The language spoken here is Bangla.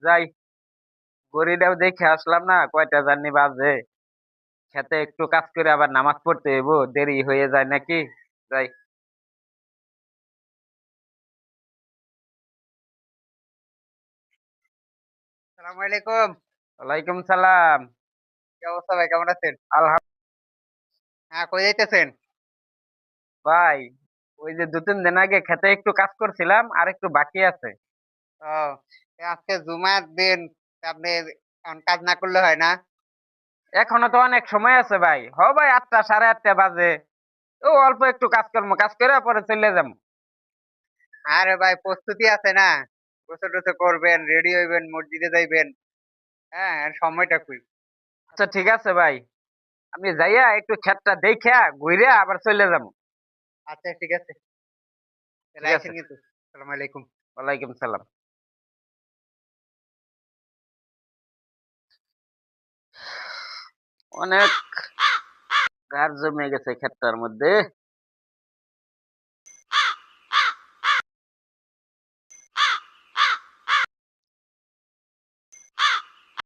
যাই, গড়িটাও দেখে আসলাম না কয়টা জানি বাজে। খেতে একটু কাজ করে আবার নামাজ পড়তে হইব, দেরি হয়ে যায় নাকি। যাই। সালামু আলাইকুম। ওয়ালাইকুম সালাম। কি অবস্থা ভাই, কেমন আছেন? আলহামদুলিল্লাহ। হ্যাঁ, কই যাইতেছেন? ভাই, ওই যে 2-3 দিন আগে খেতে একটু কাজ করছিলাম, আর একটু বাকি আছে। ও, আজকে জুমার দিন, তা আপনি এখন কাজ না করলে হয় না? এখনো তো অনেক সময় আছে ভাই, ভাই 8টা 8:30 বাজে। ও অল্প একটু কাজ করে পরে চলে যাবো। আরে ভাই, প্রস্তুতি আছে না? গোসল টোসল করবেন, রেডি হইবেন, মসজিদে যাইবেন। হ্যাঁ, আর সময়টা কই? আচ্ছা ঠিক আছে ভাই, আমি যাইয়া একটু ক্ষেতটা দেখে ঘুরে আবার চলে যাবো। আচ্ছা ঠিক আছে, তাহলে ঠিক আছে। আইসেন কিন্তু। সালাম আলাইকুম। ওয়ালাইকুম সালাম। অনেক গাছ জমে গেছে ক্ষেতটার মধ্যে।